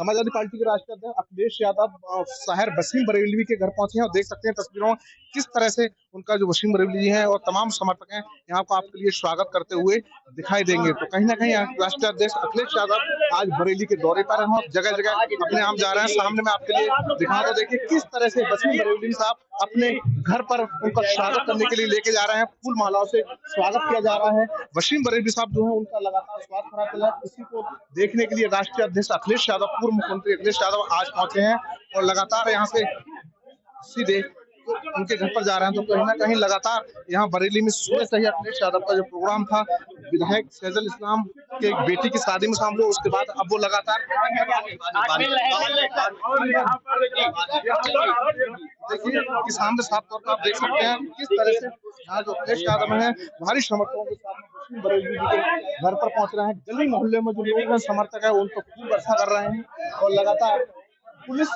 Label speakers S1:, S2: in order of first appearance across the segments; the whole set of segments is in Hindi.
S1: समाजवादी पार्टी के राष्ट्रीय अध्यक्ष अखिलेश यादव शहर वसीम बरेलवी के घर पहुंचे हैं और देख सकते हैं तस्वीरों में किस तरह से उनका जो वसीम बरेलवी है और तमाम समर्थक हैं यहाँ को आपके लिए स्वागत करते हुए दिखाई देंगे। तो कहीं ना कहीं राष्ट्रीय अध्यक्ष अखिलेश यादव आज बरेली के दौरे पर हैं और जगह जगह अपने आप जा रहे हैं। सामने में आपके लिए दिखा तो देखिए किस तरह से वसीम बरेलवी साहब अपने घर पर उनका स्वागत करने के लिए लेके जा रहे हैं। फूल मालाओं से स्वागत किया जा रहा है। वसीम बरेलवी साहब जो है उनका लगातार स्वास्थ्य खराब चल रहा है। इसी को देखने के लिए राष्ट्रीय अध्यक्ष अखिलेश यादव, पूर्व मुख्यमंत्री अखिलेश यादव आज पहुंचे हैं और लगातार यहाँ से सीधे उनके घर पर जा रहे हैं। तो कहीं ना कहीं लगातार यहाँ बरेली में सुबह से ही अखिलेश यादव का जो प्रोग्राम था विधायक सैजुल इस्लाम के एक बेटी की शादी में शामिल हुए, उसके बाद अब वो लगातार देखिए कि सामने साफ तौर पर आप देख सकते हैं किस तरह से यहाँ जो अखिलेश यादव है भारी समर्थकों के साथ वसीम बरेलवी जी के घर पर पहुंच रहे हैं। गली मोहल्ले में जो लोग हैं समर्थक है उन पर फूल वर्षा कर रहे हैं और लगातार पुलिस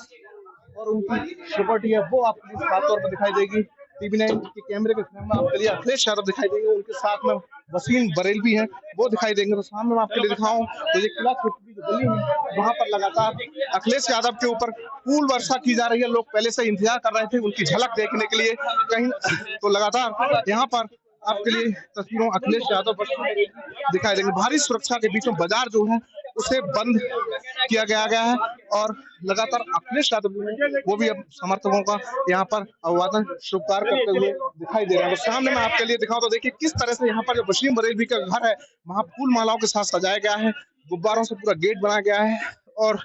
S1: और उनकी सिक्योरिटी है वो आपको साफ तौर पर दिखाई देगी। TV9 के कैमरे के सामने आपके लिए अखिलेश यादव दिखाई देंगे, उनके साथ में वसीम बरेलवी है वो दिखाई देंगे। तो सामने मैं आपके लिए दिखाऊं तो ये किला क्षेत्र की जो गली है वहां पर लगातार अखिलेश यादव के ऊपर फूल वर्षा की जा रही है। लोग पहले से इंतजार कर रहे थे उनकी झलक देखने के लिए। कहीं तो लगातार यहाँ पर आपके लिए तस्वीरों अखिलेश यादव दिखाई देंगे। भारी सुरक्षा के बीच में बाजार जो है उसे बंद किया गया है और लगातार अखिलेश यादव वो भी अब समर्थकों का यहाँ पर अभिवादन शुभकार करते हुए दिखाई दे रहे हैं। तो सामने मैं आपके लिए दिखाऊं तो देखिए किस तरह से यहाँ पर जो वसीम बरेलवी का घर है वहां फूल मालाओं के साथ सजाया गया है, गुब्बारों से पूरा गेट बनाया गया है और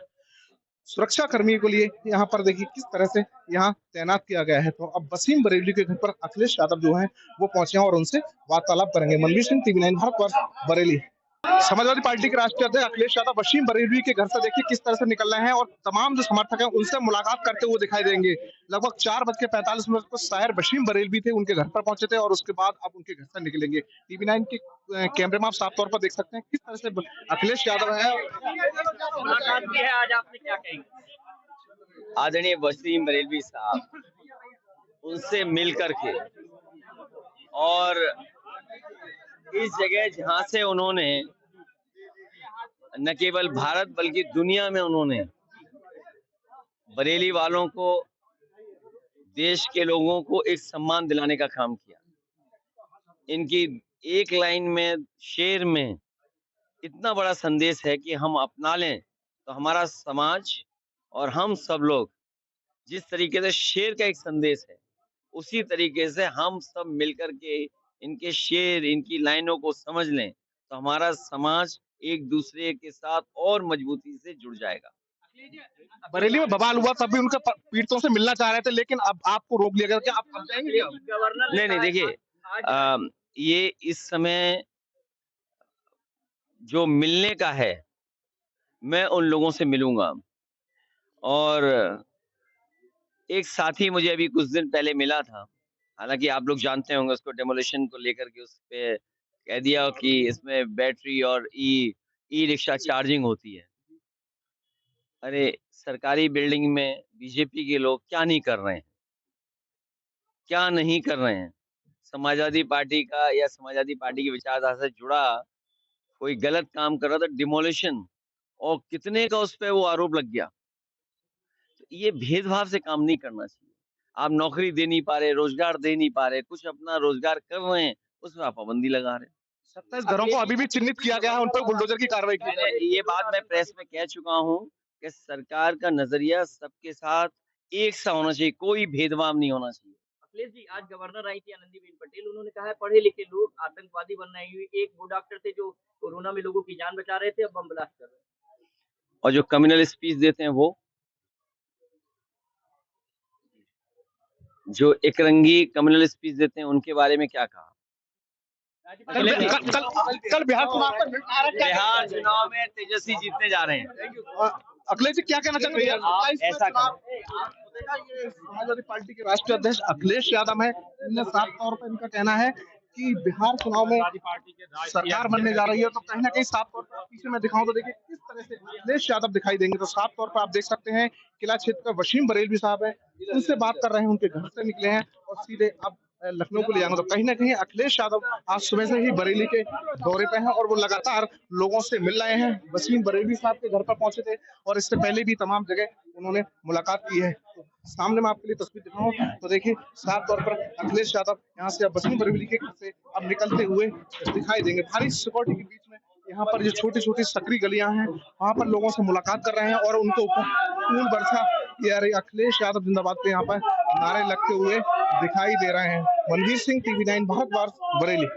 S1: सुरक्षा कर्मियों के लिए यहाँ पर देखिए किस तरह से यहाँ तैनात किया गया है। तो अब वसीम बरेलवी के घर पर अखिलेश यादव जो है वो पहुंचे हैं और उनसे वार्तालाप करेंगे। मनवीर सिंह, TV9 भारतवर्ष, बरेली। समाजवादी पार्टी के राष्ट्रीय अध्यक्ष अखिलेश यादव वसीम बरेलवी के घर से देखिए किस तरह से निकल रहे हैं और तमाम जो समर्थक हैं उनसे मुलाकात करते हुए दिखाई देंगे। लगभग 4:45 को शहर वसीम बरेलवी थे उनके घर पर पहुंचे थे और उसके बाद अब उनके घर से निकलेंगे। TV9 के कैमरे में आप साफ तौर पर देख सकते हैं किस तरह से अखिलेश यादव है।
S2: आज आपने क्या कहेंगे? आदरणीय वसीम बरेलवी साहब, उनसे मिल करके और इस जगह जहां से उन्होंने न केवल भारत बल्कि दुनिया में उन्होंने बरेली वालों को, देश के लोगों को एक सम्मान दिलाने का काम किया। इनकी एक लाइन में, शेर में इतना बड़ा संदेश है कि हम अपना लें तो हमारा समाज और हम सब लोग जिस तरीके से शेर का एक संदेश है उसी तरीके से हम सब मिलकर के इनके शेर, इनकी लाइनों को समझ लें तो हमारा समाज एक दूसरे के साथ और मजबूती से जुड़ जाएगा।
S1: बरेली में बवाल हुआ तब भी उनके पीड़ितों से मिलना चाह रहे थे लेकिन अब आपको रोक लिया गया। क्या आप अब जाएंगे?
S2: नहीं, देखिए ये इस समय जो मिलने का है मैं उन लोगों से मिलूंगा और एक साथी मुझे अभी कुछ दिन पहले मिला था, हालांकि आप लोग जानते होंगे उसको, डेमोलिशन को लेकर के उस पे कह दिया कि इसमें बैटरी और ई रिक्शा चार्जिंग होती है। अरे सरकारी बिल्डिंग में बीजेपी के लोग क्या नहीं कर रहे हैं, क्या नहीं कर रहे हैं। समाजवादी पार्टी का या समाजवादी पार्टी की विचारधारा से जुड़ा कोई गलत काम कर रहा था, डिमोलिशन, और कितने का उस पर वो आरोप लग गया। तो ये भेदभाव से काम नहीं करना चाहिए। आप नौकरी दे नहीं पा रहे, रोजगार दे नहीं पा रहे, कुछ अपना रोजगार कर रहे हैं, उसमें आप पाबंदी लगा रहे हैं।
S1: 27 घरों को अभी भी चिन्हित किया गया है, उन पर बुलडोजर की कार्रवाई की जाए।
S2: ये बात मैं प्रेस में कह चुका हूँ कि सरकार का नजरिया सबके साथ एक सा होना चाहिए, कोई भेदभाव नहीं होना चाहिए।
S3: अखिलेश जी, आज गवर्नर आई थी आनंदीबेन पटेल, उन्होंने कहा है पढ़े लिखे लोग आतंकवादी बन रहे हैं। एक वो डॉक्टर थे जो कोरोना में लोगों की जान बचा रहे थे, अब बम ब्लास्ट कर रहे हैं।
S2: और जो कम्युनल स्पीच देते हैं वो, जो एकरंगी कम्युनल स्पीच देते हैं, उनके बारे में क्या कहा?
S1: कल
S2: बिहार चुनाव में तेजस्वी जीतने जा रहे हैं।
S1: अखिलेश जी क्या कहना चाहते हैं?
S2: ऐसा
S1: समाजवादी पार्टी के राष्ट्रीय अध्यक्ष अखिलेश यादव है, इनने साफ तौर पर इनका कहना है कि बिहार चुनाव में सरकार बनने जा रही है। तो कहीं ना कहीं साफ तौर पर पीछे मैं दिखाऊं तो देखिए किस तरह से अखिलेश यादव दिखाई देंगे। तो साफ तौर पर आप देख सकते हैं किला क्षेत्र का वसीम बरेलवी साहब है, उनसे बात कर रहे हैं, उनके घर से निकले हैं और सीधे अब लखनऊ को ले जाऊंगा। तो कहीं ना कहीं अखिलेश यादव आज सुबह से ही बरेली के दौरे पे हैं और वो लगातार लोगों से मिल रहे हैं। वसीम बरेली साहब के घर पर पहुंचे थे और इससे पहले भी तमाम जगह उन्होंने मुलाकात की है। तो सामने मैं आपके लिए तस्वीर दिखाऊं तो देखिए साफ तौर पर अखिलेश यादव यहाँ से अब वसीम बरेली के घर से अब निकलते हुए दिखाई देंगे। भारी सिक्योरिटी के बीच में यहाँ पर जो छोटी छोटी सकरी गलियां हैं वहां पर लोगों से मुलाकात कर रहे हैं और उनके ऊपर फूल बरसा की जा रही। अखिलेश यादव जिंदाबाद के यहाँ पर नारे लगते हुए दिखाई दे रहे हैं। मनवीर सिंह, TV9 भारतवर्ष, बरेली।